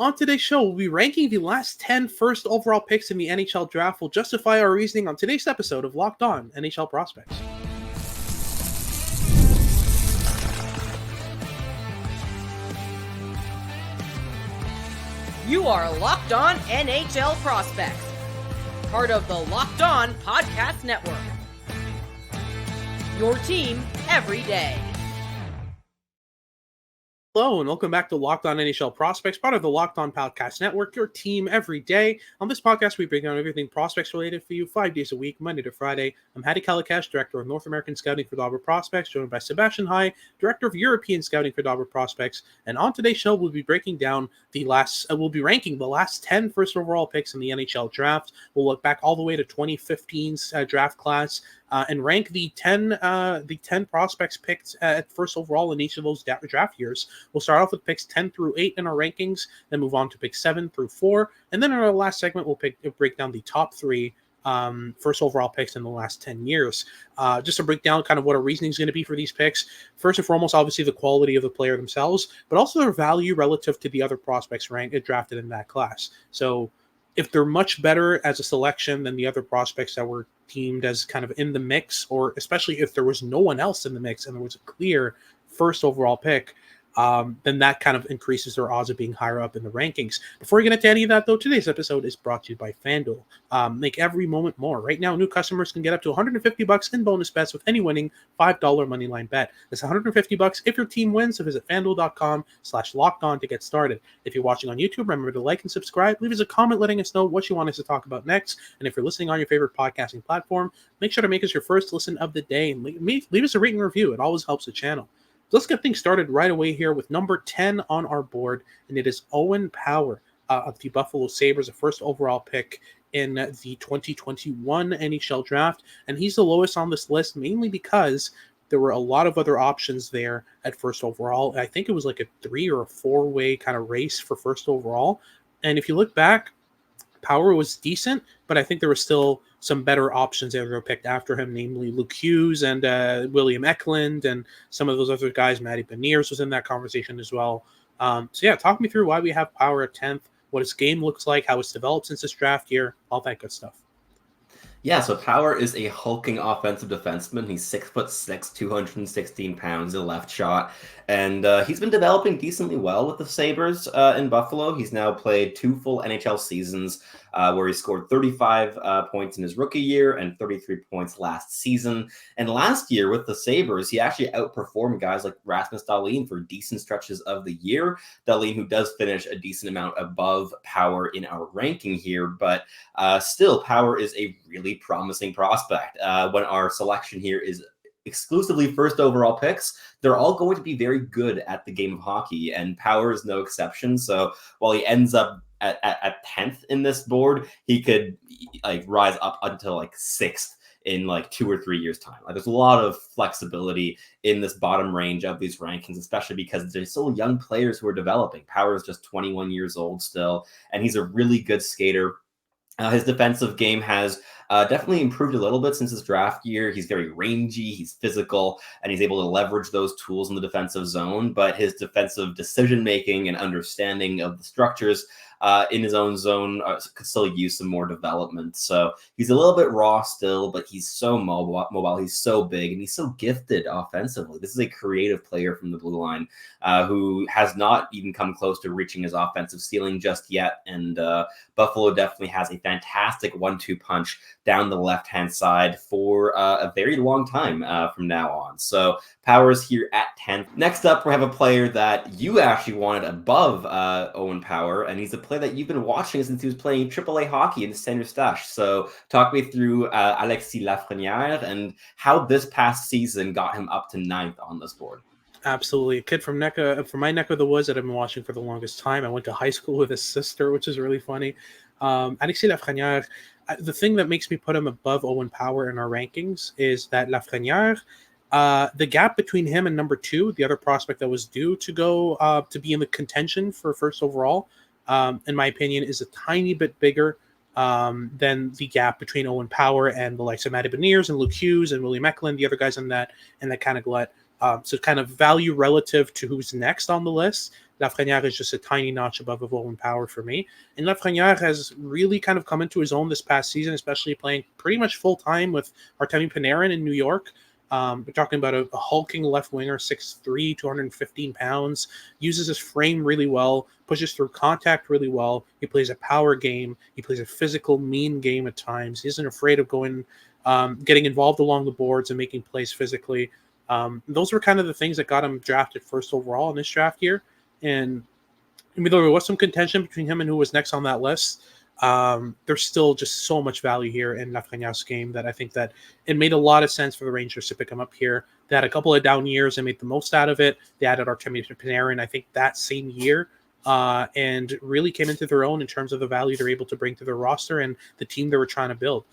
On today's show, we'll be ranking the last 10 first overall picks in the NHL draft. We'll justify our reasoning on today's episode of Locked On NHL Prospects. You are Locked On NHL Prospects, part of the Locked On Podcast Network. Your team every day. Hello, and welcome back to Locked On NHL Prospects, part of the Locked On Podcast Network, your team every day. On this podcast, we break down everything prospects related for you 5 days a week, Monday to Friday. I'm Hadi Kalakash, Director of North American Scouting for Dobber Prospects, joined by Sebastian Hai, Director of European Scouting for Dobber Prospects. And on today's show, we'll be breaking down we'll be ranking the last 10 first overall picks in the NHL draft. We'll look back all the way to 2015's draft class. And rank the 10 prospects picked at first overall in each of those draft years. We'll start off with picks 10 through 8 in our rankings, then move on to picks 7 through 4, and then in our last segment, we'll break down the top 3 first overall picks in the last 10 years. Just to break down kind of what our reasoning is going to be for these picks. First and foremost, obviously the quality of the player themselves, but also their value relative to the other prospects drafted in that class. So if they're much better as a selection than the other prospects that were deemed as kind of in the mix, or especially if there was no one else in the mix and there was a clear first overall pick, then that kind of increases their odds of being higher up in the rankings. Before we get into any of that, though, today's episode is brought to you by FanDuel. Make every moment more. Right now, new customers can get up to $150 in bonus bets with any winning $5 moneyline bet. That's $150 if your team wins. So visit FanDuel.com/lockedon to get started. If you're watching on YouTube, remember to like and subscribe. Leave us a comment letting us know what you want us to talk about next. And if you're listening on your favorite podcasting platform, make sure to make us your first listen of the day and leave us a rating review. It always helps the channel. Let's get things started right away here with number 10 on our board, and it is Owen Power of the Buffalo Sabres, a first overall pick in the 2021 NHL draft, and he's the lowest on this list, mainly because there were a lot of other options there at first overall. I think it was like a 3 or a 4-way kind of race for first overall, and if you look back, Power was decent, but I think there were still some better options that were picked after him, namely Luke Hughes and William Eklund and some of those other guys. Matty Beniers was in that conversation as well. Talk me through why we have Power at 10th, what his game looks like, how it's developed since this draft year, all that good stuff. Yeah, so Power is a hulking offensive defenseman. He's 6'6", 216 pounds, a left shot, and he's been developing decently well with the Sabres in Buffalo. He's now played 2 full NHL seasons where he scored 35 points in his rookie year and 33 points last season. And last year with the Sabres, he actually outperformed guys like Rasmus Dahlin for decent stretches of the year. Dahlin, who does finish a decent amount above Power in our ranking here, but still, Power is a really promising prospect. When our selection here is exclusively first overall picks, they're all going to be very good at the game of hockey, and Power is no exception. So while he ends up at 10th in this board, he could rise up until 6th in 2 or 3 years time. There's a lot of flexibility in this bottom range of these rankings, especially because there's still young players who are developing. Power is just 21 years old still, and he's a really good skater. His defensive game has definitely improved a little bit since his draft year. He's very rangy, he's physical, and he's able to leverage those tools in the defensive zone. But his defensive decision-making and understanding of the structures in his own zone could still use some more development. So he's a little bit raw still, but he's so mobile. He's so big, and he's so gifted offensively. This is a creative player from the blue line who has not even come close to reaching his offensive ceiling just yet. And Buffalo definitely has a fantastic 1-2 punch down the left-hand side for a very long time from now on. So Power is here at 10th. Next up, we have a player that you actually wanted above Owen Power, and he's a player that you've been watching since he was playing AAA hockey in the Saint Eustache. So talk me through Alexis Lafrenière and how this past season got him up to 9th on this board. Absolutely. A kid from my neck of the woods that I've been watching for the longest time. I went to high school with his sister, which is really funny. Alexis Lafrenière, the thing that makes me put him above Owen Power in our rankings is that Lafrenière, the gap between him and number 2, the other prospect that was due to go to be in the contention for first overall, in my opinion, is a tiny bit bigger than the gap between Owen Power and the likes of Matty Beniers and Luke Hughes and William Eklund, the other guys in that kind of glut. So kind of value relative to who's next on the list. Lafrenière is just a tiny notch above of Owen Power for me. And Lafrenière has really kind of come into his own this past season, especially playing pretty much full-time with Artemi Panarin in New York. We're talking about a hulking left winger, 6'3", 215 pounds, uses his frame really well, pushes through contact really well. He plays a power game. He plays a physical, mean game at times. He isn't afraid of getting involved along the boards and making plays physically. Those were kind of the things that got him drafted first overall in this draft year. And I mean, there was some contention between him and who was next on that list. There's still just so much value here in Lafreniere's game that I think that it made a lot of sense for the Rangers to pick him up here. They had a couple of down years and made the most out of it. They added Artemi Panarin, I think, that same year, and really came into their own in terms of the value they're able to bring to their roster and the team they were trying to build.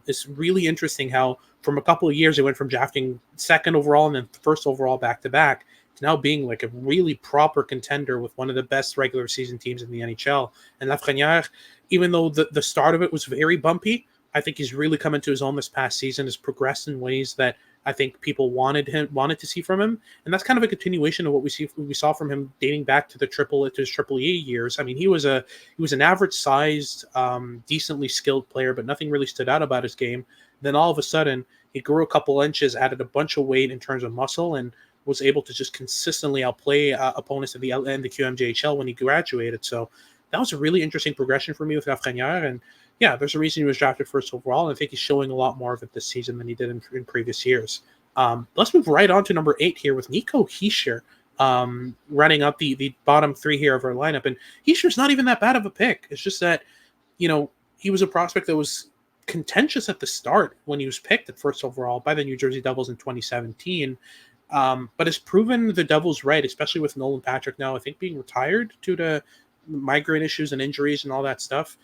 It's really interesting how from a couple of years they went from drafting second overall and then first overall back-to-back to now being like a really proper contender with one of the best regular season teams in the NHL. And Lafrenière, even though the start of it was very bumpy, I think he's really come into his own this past season, has progressed in ways that I think people wanted to see from him. And that's kind of a continuation of what we saw from him dating back to his Triple E years. I mean, he was an average sized, decently skilled player, but nothing really stood out about his game. Then all of a sudden he grew a couple inches, added a bunch of weight in terms of muscle, and was able to just consistently outplay opponents in the QMJHL when he graduated. So that was a really interesting progression for me with Lafrenière. And yeah, there's a reason he was drafted first overall. And I think he's showing a lot more of it this season than he did in previous years. Let's move right on to number 8 here with Nico Hischier, running up the bottom 3 here of our lineup. And Hischier's not even that bad of a pick. It's just that, he was a prospect that was contentious at the start when he was picked at first overall by the New Jersey Devils in 2017. But has proven the Devils right, especially with Nolan Patrick now, I think, being retired due to migraine issues and injuries and all that stuff.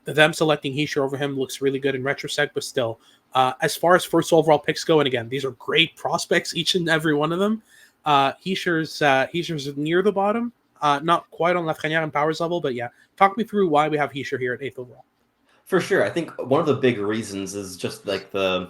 Them selecting Hischier over him looks really good in retrospect, but still, as far as first overall picks go, and again, these are great prospects, each and every one of them. Hischier's near the bottom, not quite on Lafrenière and Power's level, but yeah, talk me through why we have Hischier here at 8th overall. For sure. I think one of the big reasons is just like the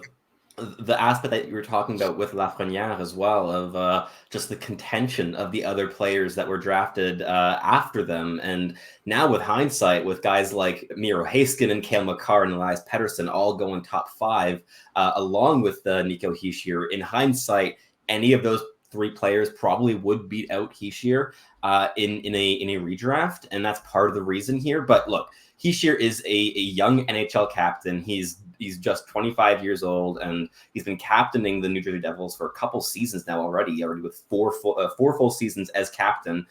aspect that you were talking about with Lafrenière as well, of just the contention of the other players that were drafted after them. And now with hindsight, with guys like Miro Heiskanen, Cale Makar, and Elias Pettersson all going top 5, along with Nico Hischier, in hindsight, any of those 3 players probably would beat out Hischier in a redraft. And that's part of the reason here. But look, Hischier is a young NHL captain. He's just 25 years old, and he's been captaining the New Jersey Devils for a couple seasons now already with four full seasons as captain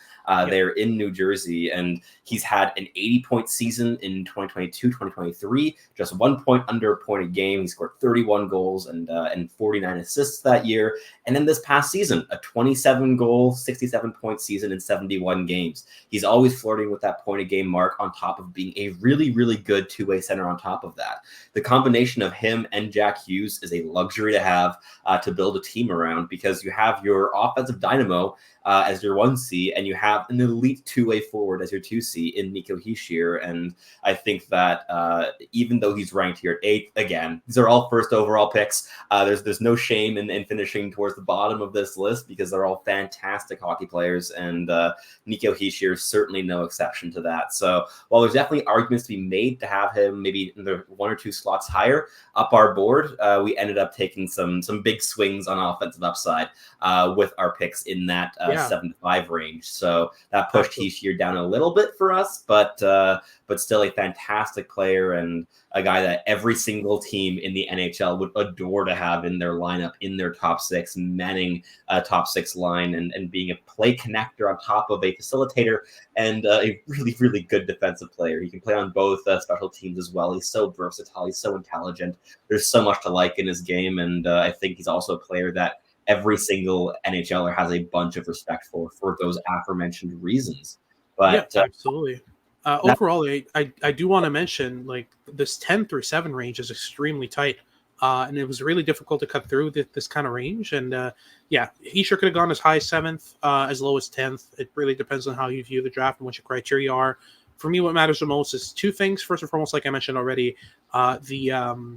there in New Jersey. And he's had an 80-point season in 2022, 2023, just 1 point under a point a game. He scored 31 goals and 49 assists that year. And then this past season, a 27-goal, 67-point season in 71 games. He's always flirting with that point a game mark on top of being a really, really good two-way center on top of that. The combination of him and Jack Hughes is a luxury to have to build a team around, because you have your offensive dynamo as your 1C, and you have an elite two-way forward as your 2C in Nico Hischier. And I think that even though he's ranked here at 8th, again, these are all first overall picks. There's no shame in finishing towards the bottom of this list, because they're all fantastic hockey players, and Nico Hischier is certainly no exception to that. So while there's definitely arguments to be made to have him maybe in the 1 or 2 slots higher up our board, we ended up taking some big swings on offensive upside with our picks in that 7 to 5 range. So that pushed Hischier down a little bit for us, but still a fantastic player, and a guy that every single team in the NHL would adore to have in their lineup, in their top 6, manning a top 6 line, and being a play connector on top of a facilitator, and a really, really good defensive player. He can play on both special teams as well. He's so versatile. He's so intelligent. There's so much to like in his game, and I think he's also a player that every single NHLer has a bunch of respect for those aforementioned reasons. But yeah, absolutely. Overall, I do want to mention, like, this 10 through 7 range is extremely tight, and it was really difficult to cut through this kind of range. And Hischier could have gone as high as 7th, as low as 10th. It really depends on how you view the draft and what your criteria are. For me, what matters the most is 2 things. First and foremost, like I mentioned already, the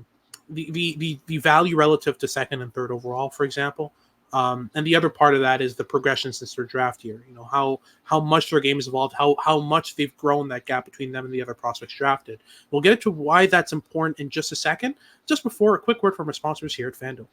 value relative to 2nd and 3rd overall, for example. And the other part of that is the progression since their draft year. You know, how much their game has evolved, how much they've grown, that gap between them and the other prospects drafted. We'll get into why that's important in just a second. Just before, a quick word from our sponsors here at FanDuel.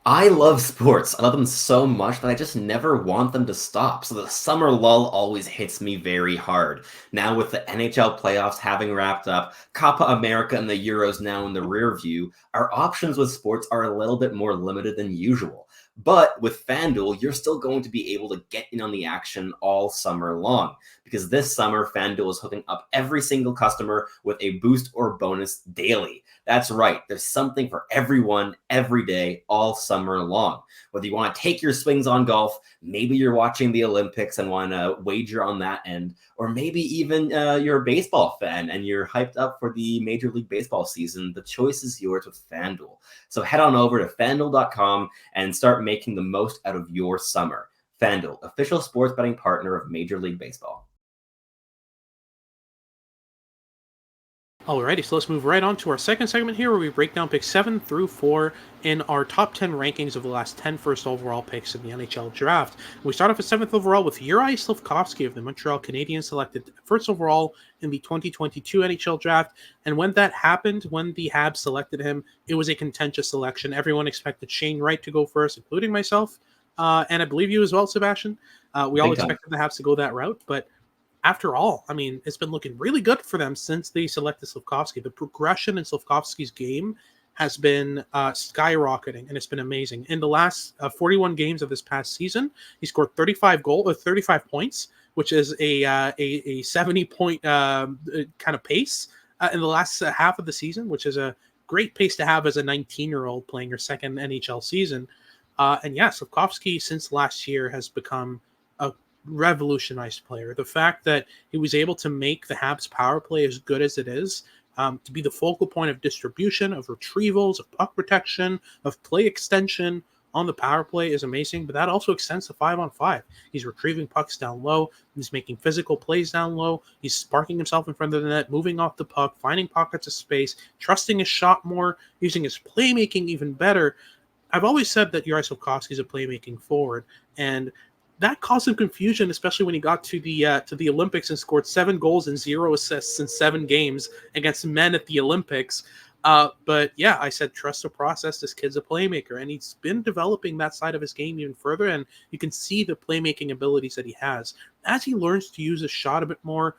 I love sports. I love them so much that I just never want them to stop. So the summer lull always hits me very hard. Now with the NHL playoffs having wrapped up, Copa America and the Euros now in the rear view, our options with sports are a little bit more limited than usual. But with FanDuel, you're still going to be able to get in on the action all summer long, because this summer, FanDuel is hooking up every single customer with a boost or bonus daily. That's right. There's something for everyone every day, all summer long. Whether you want to take your swings on golf, maybe you're watching the Olympics and want to wager on that end, or maybe even you're a baseball fan and you're hyped up for the Major League Baseball season, the choice is yours with FanDuel. So head on over to FanDuel.com and start making the most out of your summer. FanDuel, official sports betting partner of Major League Baseball. Alrighty, so let's move right on to our second segment here, where we break down picks 7 through 4 in our top 10 rankings of the last 10 first overall picks in the NHL draft. We start off at 7th overall with Juraj Slafkovsky of the Montreal Canadiens, selected first overall in the 2022 NHL draft. And when that happened, when the Habs selected him, it was a contentious selection. Everyone expected Shane Wright to go first, including myself, and I believe you as well, Sebastian. We all expected the Habs to go that route, but after all, I mean, it's been looking really good for them since they selected Slafkovsky. The progression in Slafkovsky's game has been skyrocketing, and it's been amazing. In the last 41 games of this past season, he scored 35 points, which is a 70-point kind of pace in the last half of the season, which is a great pace to have as a 19-year-old playing your second NHL season. And yeah, Slafkovsky since last year has become a revolutionized player. The fact that he was able to make the Habs power play as good as it is, to be the focal point of distribution, of retrievals, of puck protection, of play extension on the power play is amazing, but that also extends to 5-on-5. He's retrieving pucks down low, he's making physical plays down low, he's sparking himself in front of the net, moving off the puck, finding pockets of space, trusting his shot more, using his playmaking even better. I've always said that Juraj Slafkovsky is a playmaking forward, and that caused some confusion, especially when he got to the Olympics and scored 7 goals and 0 assists in 7 games against men at the Olympics. But yeah, I said, trust the process. This kid's a playmaker, and he's been developing that side of his game even further, and you can see the playmaking abilities that he has. As he learns to use his shot a bit more,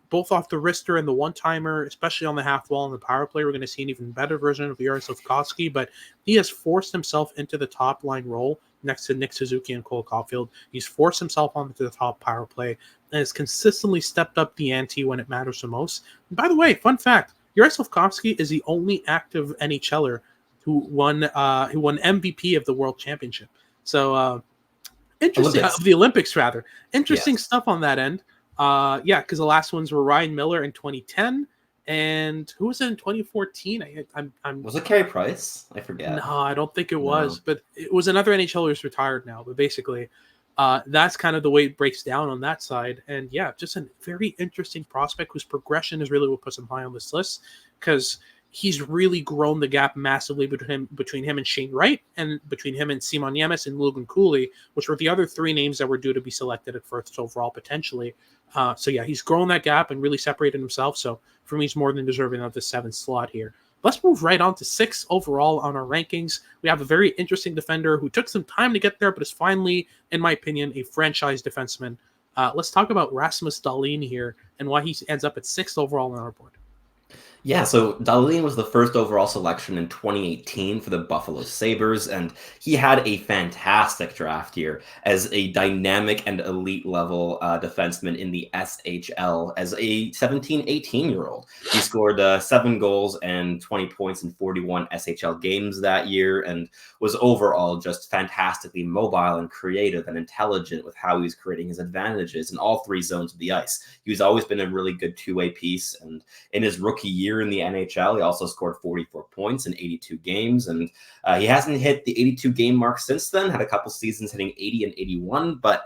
both off the wrister and the one-timer, especially on the half wall and the power play, we're going to see an even better version of Juraj Slafkovsky, but he has forced himself into the top-line role next to Nick Suzuki and Cole Caulfield. He's forced himself onto the top power play and has consistently stepped up the ante when it matters the most. And by the way, fun fact, Juraj Slafkovsky is the only active NHLer who won MVP of the World Championship. So interesting, of the Olympics rather. Interesting stuff on that end. Because the last ones were Ryan Miller in 2010, and who was it in 2014? Was it Carey Price? I forget. No, I don't think it was, but it was another NHLer who's retired now. But basically, that's kind of the way it breaks down on that side. And yeah, just a very interesting prospect whose progression is really what puts him high on this list, because he's really grown the gap massively between him and Shane Wright, and between him and Simon Nemec and Logan Cooley, which were the other 3 names that were due to be selected at first overall potentially. So yeah, he's grown that gap and really separated himself. So for me, he's more than deserving of the 7th slot here. Let's move right on to 6th overall on our rankings. We have a very interesting defender who took some time to get there, but is finally, in my opinion, a franchise defenseman. Let's talk about Rasmus Dahlin here and why he ends up at 6th overall on our board. Yeah, so Dahlin was the first overall selection in 2018 for the Buffalo Sabres, and he had a fantastic draft year as a dynamic and elite level defenseman in the SHL as a 17, 18-year-old. He scored 7 goals and 20 points in 41 SHL games that year, and was overall just fantastically mobile and creative and intelligent with how he was creating his advantages in all 3 zones of the ice. He's always been a really good two-way piece, and in his rookie year, year in the NHL. He also scored 44 points in 82 games, and he hasn't hit the 82 game mark since then. Had a couple seasons hitting 80 and 81, but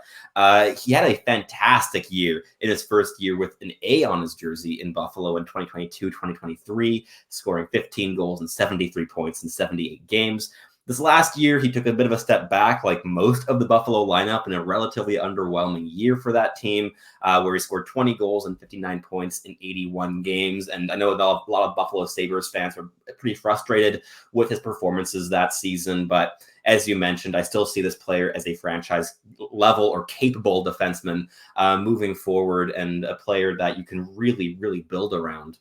he had a fantastic year in his first year with an A on his jersey in Buffalo in 2022-2023, scoring 15 goals and 73 points in 78 games. This last year, he took a bit of a step back, like most of the Buffalo lineup, in a relatively underwhelming year for that team, where he scored 20 goals and 59 points in 81 games. And I know a lot of Buffalo Sabres fans were pretty frustrated with his performances that season. But as you mentioned, I still see this player as a franchise level or capable defenseman moving forward, and a player that you can really, really build around.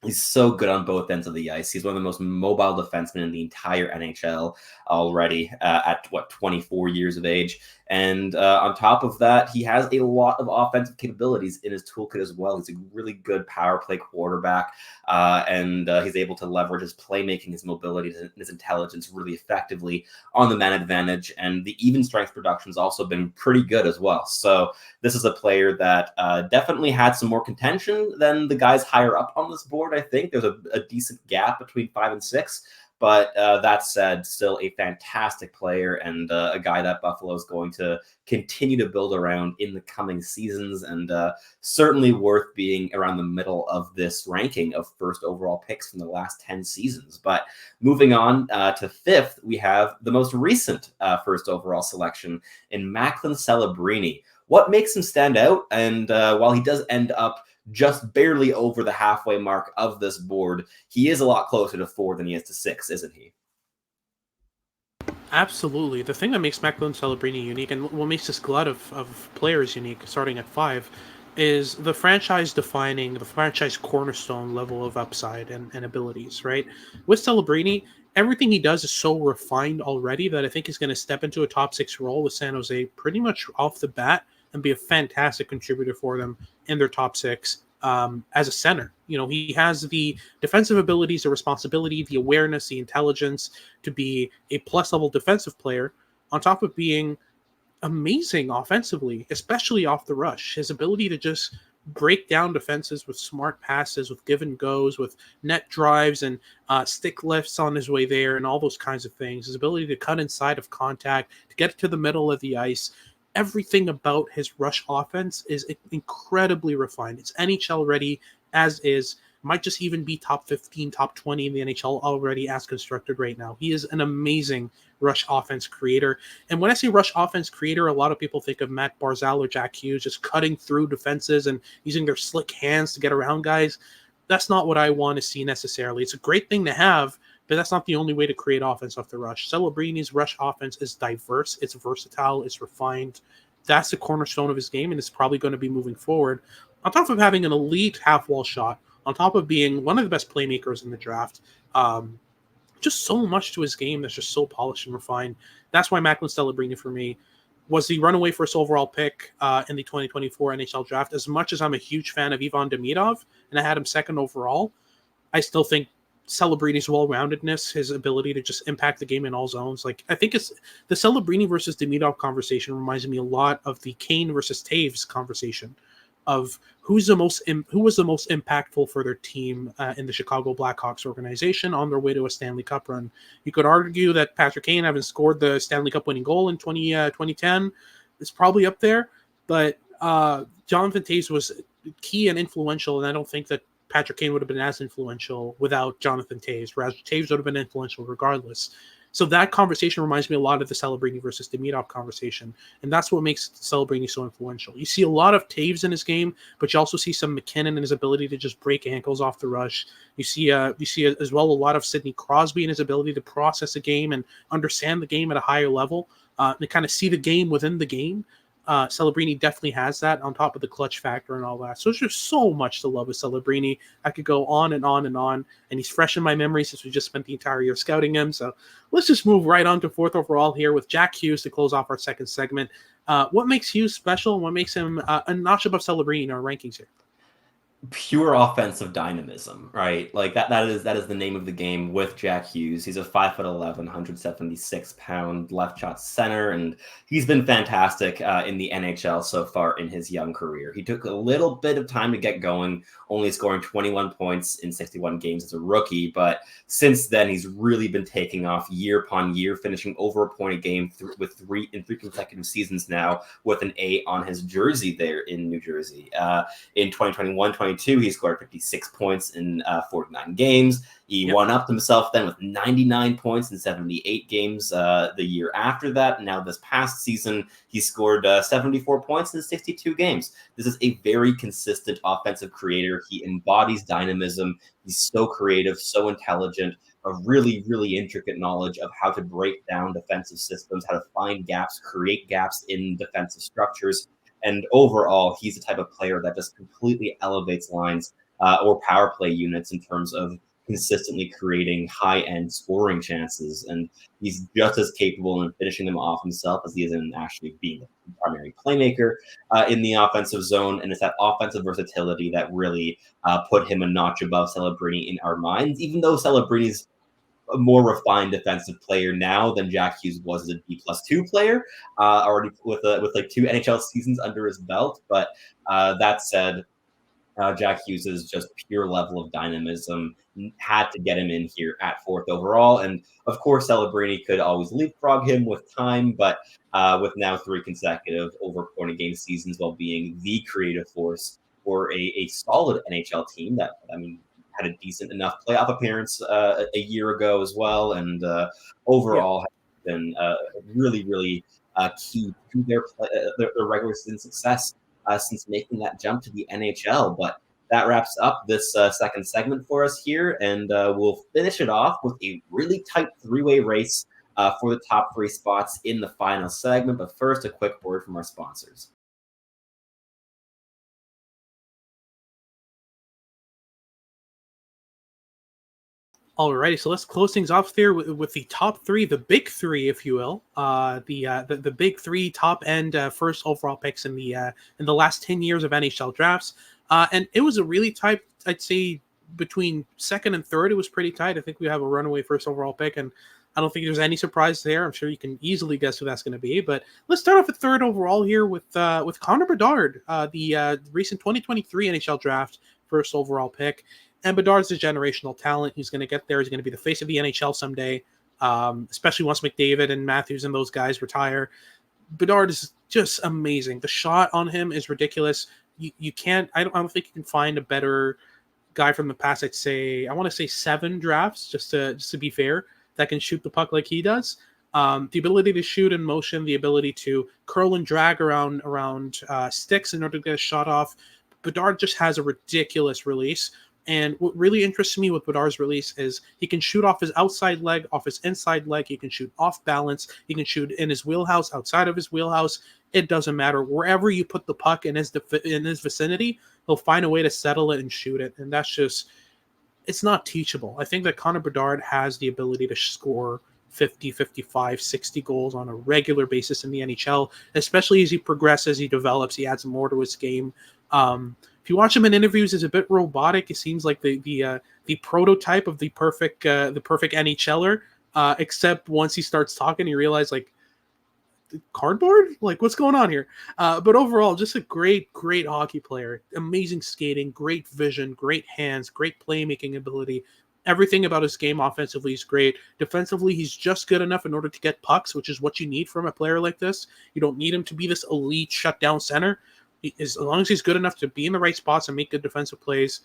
He's so good on both ends of the ice. He's one of the most mobile defensemen in the entire NHL already at 24 years of age. And on top of that, he has a lot of offensive capabilities in his toolkit as well. He's a really good power play quarterback, and he's able to leverage his playmaking, his mobility, and his intelligence really effectively on the man advantage. And the even strength production has also been pretty good as well. So this is a player that definitely had some more contention than the guys higher up on this board. I think there's a decent gap between 5 and 6. But that said, still a fantastic player, and a guy that Buffalo is going to continue to build around in the coming seasons, and certainly worth being around the middle of this ranking of first overall picks from the last 10 seasons. But moving on to 5th, we have the most recent first overall selection in Macklin Celebrini. What makes him stand out? And while he does end up just barely over the halfway mark of this board, he is a lot closer to 4 than he is to 6, isn't he? Absolutely. The thing that makes Macklin Celebrini unique, and what makes this glut of players unique, starting at 5, is the franchise-defining, the franchise cornerstone level of upside and abilities, right? With Celebrini, everything he does is so refined already that I think he's going to step into a top 6 role with San Jose pretty much off the bat and be a fantastic contributor for them in their top 6 as a center. You know, he has the defensive abilities, the responsibility, the awareness, the intelligence to be a plus-level defensive player on top of being amazing offensively, especially off the rush. His ability to just break down defenses with smart passes, with give and goes, with net drives and stick lifts on his way there and all those kinds of things. His ability to cut inside of contact, to get to the middle of the ice. Everything about his rush offense is incredibly refined. It's NHL ready as is. Might just even be top 15, top 20 in the NHL already as constructed right now. He is an amazing rush offense creator. And when I say rush offense creator, a lot of people think of Matt Barzal or Jack Hughes just cutting through defenses and using their slick hands to get around guys. That's not what I want to see necessarily. It's a great thing to have, but that's not the only way to create offense off the rush. Celebrini's rush offense is diverse, it's versatile, it's refined. That's the cornerstone of his game, and it's probably going to be moving forward. On top of having an elite half-wall shot, on top of being one of the best playmakers in the draft, just so much to his game that's just so polished and refined. That's why Macklin Celebrini, for me, was the runaway first overall pick in the 2024 NHL draft. As much as I'm a huge fan of Ivan Demidov, and I had him second overall, I still think Celebrini's well-roundedness, his ability to just impact the game in all zones. Like, I think it's the Celebrini versus Demidov conversation reminds me a lot of the Kane versus Taves conversation of who was the most impactful for their team in the Chicago Blackhawks organization on their way to a Stanley Cup run. You could argue that Patrick Kane, having scored the Stanley Cup winning goal in 2010, is probably up there, but Jonathan Taves was key and influential, and I don't think that Patrick Kane would have been as influential without Jonathan Taves. Whereas Taves would have been influential regardless. So that conversation reminds me a lot of the Celebrini versus Demidov conversation, and that's what makes Celebrini so influential. You see a lot of Taves in his game, but you also see some McKinnon in his ability to just break ankles off the rush. You see as well a lot of Sidney Crosby in his ability to process a game and understand the game at a higher level, and kind of see the game within the game. Celebrini definitely has that on top of the clutch factor and all that. So there's just so much to love with Celebrini. I could go on and on and on, and he's fresh in my memory since we just spent the entire year scouting him. So let's just move right on to 4th overall here with Jack Hughes to close off our second segment. What makes Hughes special and what makes him a notch above Celebrini in our rankings here? pure offensive dynamism, right? Like that is the name of the game with Jack Hughes. He's a 5'11", 176-pound left shot center, and he's been fantastic in the NHL so far in his young career. He took a little bit of time to get going, only scoring 21 points in 61 games as a rookie, but since then he's really been taking off year upon year, finishing over a point a game with three consecutive seasons now, with an A on his jersey there in New Jersey. In 2021-22, he scored 56 points in 49 games. He one-upped himself then with 99 points in 78 games the year after that. Now this past season, he scored 74 points in 62 games. This is a very consistent offensive creator. He embodies dynamism. He's so creative, so intelligent, a really, really intricate knowledge of how to break down defensive systems, how to find gaps, create gaps in defensive structures. And overall, he's the type of player that just completely elevates lines or power play units in terms of consistently creating high-end scoring chances. And he's just as capable in finishing them off himself as he is in actually being the primary playmaker in the offensive zone. And it's that offensive versatility that really put him a notch above Celebrini in our minds, even though Celebrini's a more refined defensive player now than Jack Hughes was as a D+2 player, already with like 2 NHL seasons under his belt. But that said, Jack Hughes' just pure level of dynamism had to get him in here at 4th overall. And of course, Celebrini could always leapfrog him with time, but with now 3 consecutive over point a game seasons while being the creative force for a solid NHL team that, I mean, had a decent enough playoff appearance a year ago as well, and overall has been really, really key to their regular season success since making that jump to the NHL. But that wraps up this second segment for us here, and we'll finish it off with a really tight 3-way race for the top 3 spots in the final segment. But first, a quick word from our sponsors. Alrighty, so let's close things off there with the top 3, the big 3, if you will, the big 3 top end first overall picks in the last 10 years of NHL drafts, and it was a really tight. I'd say between 2nd and 3rd, it was pretty tight. I think we have a runaway first overall pick, and I don't think there's any surprise there. I'm sure you can easily guess who that's going to be. But let's start off at 3rd overall here with Connor Bedard, the recent 2023 NHL draft first overall pick. And Bedard's a generational talent. He's going to get there. He's going to be the face of the NHL someday, especially once McDavid and Matthews and those guys retire. Bedard is just amazing. The shot on him is ridiculous. You can't. I don't think you can find a better guy from the past. I want to say 7 drafts, just to be fair, that can shoot the puck like he does. The ability to shoot in motion, the ability to curl and drag around sticks in order to get a shot off. Bedard just has a ridiculous release. And what really interests me with Bedard's release is he can shoot off his outside leg, off his inside leg. He can shoot off balance. He can shoot in his wheelhouse, outside of his wheelhouse. It doesn't matter. Wherever you put the puck in his vicinity, he'll find a way to settle it and shoot it. And that's just, it's not teachable. I think that Connor Bedard has the ability to score 50, 55, 60 goals on a regular basis in the NHL, especially as he progresses, he develops, he adds more to his game. If you watch him in interviews, it's a bit robotic. It seems like the prototype of the perfect NHLer, except once he starts talking, you realize like cardboard, like what's going on here. But overall, just a great hockey player. Amazing skating, great vision, great hands, great playmaking ability. Everything about his game offensively is great. Defensively, he's just good enough in order to get pucks, which is what you need from a player like this. You don't need him to be this elite shutdown center. As long as he's good enough to be in the right spots and make good defensive plays,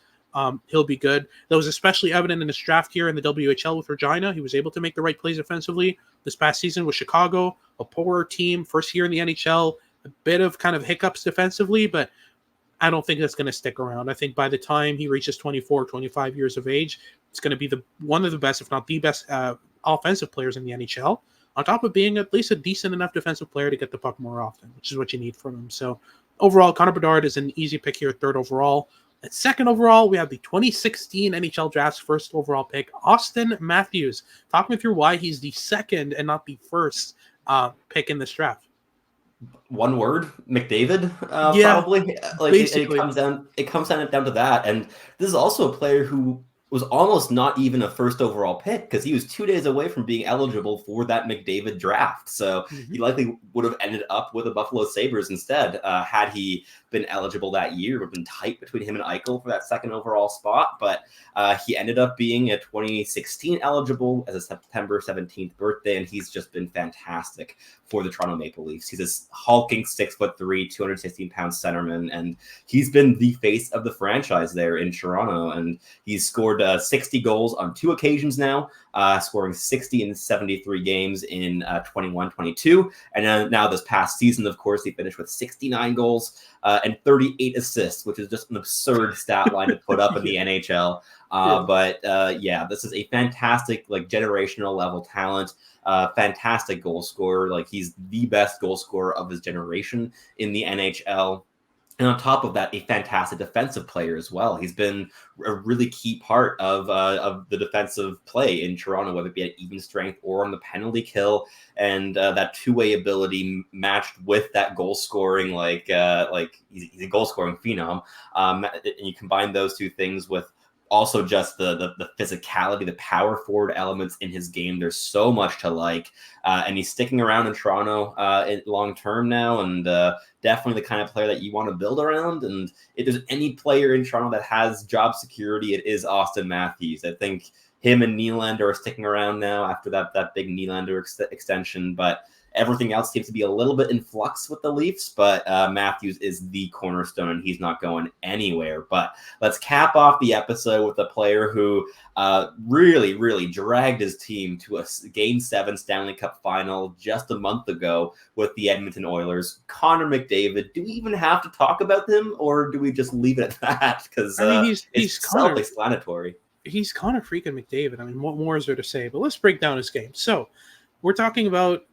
he'll be good. That was especially evident in his draft year in the WHL with Regina. He was able to make the right plays defensively. This past season with Chicago, a poorer team, first year in the NHL, a bit of kind of hiccups defensively, but I don't think that's going to stick around. I think by the time he reaches 24, 25 years of age, it's going to be one of the best, if not the best, offensive players in the NHL, on top of being at least a decent enough defensive player to get the puck more often, which is what you need from him. So overall, Connor Bedard is an easy pick here, 3rd overall. At 2nd overall, we have the 2016 NHL Draft's 1st overall pick, Auston Matthews. Talk me through why he's the 2nd and not the 1st pick in this draft. One word, McDavid, Yeah, probably. Like it basically. comes down to that. And this is also a player who was almost not even a first overall pick because he was 2 days away from being eligible for that McDavid draft. So he Mhm. likely would have ended up with the Buffalo Sabres instead had he been eligible that year. It would have been tight between him and Eichel for that second overall spot, but he ended up being a 2016 eligible as a September 17th birthday, and he's just been fantastic for the Toronto Maple Leafs. He's a hulking 6'3", 216-pound centerman, and he's been the face of the franchise there in Toronto. And he's scored 60 goals on 2 occasions now, scoring 60 in 73 games in 21-22. And now this past season, of course, he finished with 69 goals and 38 assists, which is just an absurd stat line to put up in the NHL. Yeah. But this is a fantastic, like, generational level talent. Fantastic goal scorer. Like, he's the best goal scorer of his generation in the NHL. And on top of that, a fantastic defensive player as well. He's been a really key part of the defensive play in Toronto, whether it be at even strength or on the penalty kill, and that two-way ability matched with that goal scoring, like he's a goal scoring phenom. And you combine those two things with also just the physicality, the power forward elements in his game. There's so much to like, and he's sticking around in Toronto long term now, and definitely the kind of player that you want to build around. And if there's any player in Toronto that has job security, it is Austin Matthews. I think him and Nylander are sticking around now after that big Nylander extension, but everything else seems to be a little bit in flux with the Leafs, but Matthews is the cornerstone, and he's not going anywhere. But let's cap off the episode with a player who really, really dragged his team to a Game 7 Stanley Cup final just a month ago with the Edmonton Oilers, Connor McDavid. Do we even have to talk about him, or do we just leave it at that? Because I mean, it's self-explanatory. He's Connor freaking McDavid. I mean, what more is there to say? But let's break down his game. So we're talking about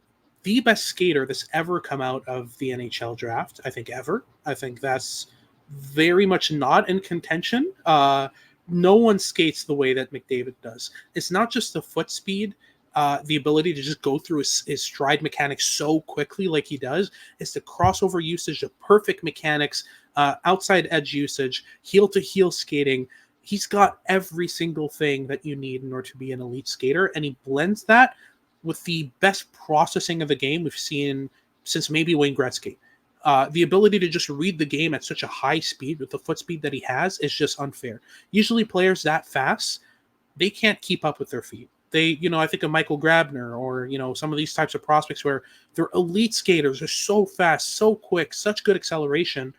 the best skater that's ever come out of the NHL draft, I think, ever. I think that's very much not in contention. No one skates the way that McDavid does. It's not just the foot speed, the ability to just go through his stride mechanics so quickly like he does. It's the crossover usage, the perfect mechanics, outside edge usage, heel-to-heel skating. He's got every single thing that you need in order to be an elite skater, and he blends that with the best processing of the game we've seen since maybe Wayne Gretzky. The ability to just read the game at such a high speed with the foot speed that he has is just unfair. Usually players that fast, they can't keep up with their feet. I think of Michael Grabner or, some of these types of prospects where they're elite skaters, are so fast, so quick, such good acceleration,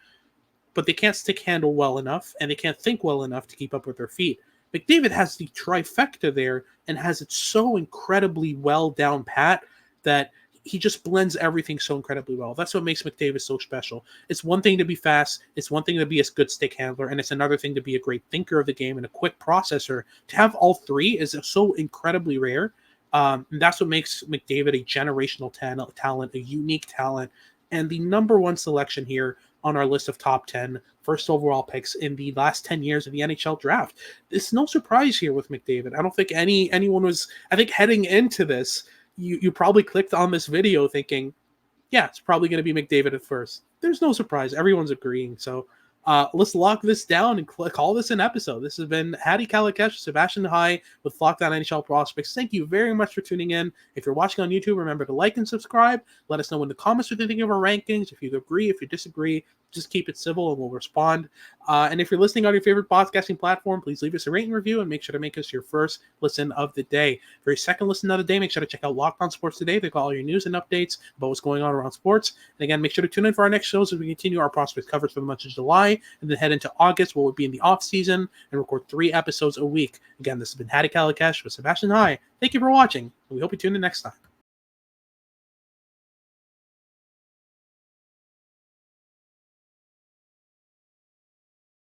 but they can't stick handle well enough and they can't think well enough to keep up with their feet. McDavid has the trifecta there and has it so incredibly well down pat that he just blends everything so incredibly well. That's what makes McDavid so special. It's one thing to be fast, it's one thing to be a good stick handler, and it's another thing to be a great thinker of the game and a quick processor. To have all three is so incredibly rare. And that's what makes McDavid a generational talent, a unique talent, and the number one selection here on our list of top 10 first overall picks in the last 10 years of the NHL draft. It's no surprise here with McDavid. I don't think anyone was, I think heading into this, you probably clicked on this video thinking, yeah, it's probably going to be McDavid at first. There's no surprise. Everyone's agreeing. So let's lock this down and call this an episode. This has been Hattie Kalakash, Sebastian High with Lockdown NHL Prospects. Thank you very much for tuning in. If you're watching on YouTube, remember to like and subscribe. Let us know in the comments what you think of our rankings. If you agree, if you disagree, just keep it civil and we'll respond. And if you're listening on your favorite podcasting platform, please leave us a rating review and make sure to make us your first listen of the day. For your second listen of the day, make sure to check out Locked On Sports Today. They've got all your news and updates about what's going on around sports. And again, make sure to tune in for our next shows as we continue our prospects coverage for the month of July and then head into August, where we'll be in the off season and record 3 episodes a week. Again, this has been Hattie Kalakash with Sebastian High. Thank you for watching, and we hope you tune in next time.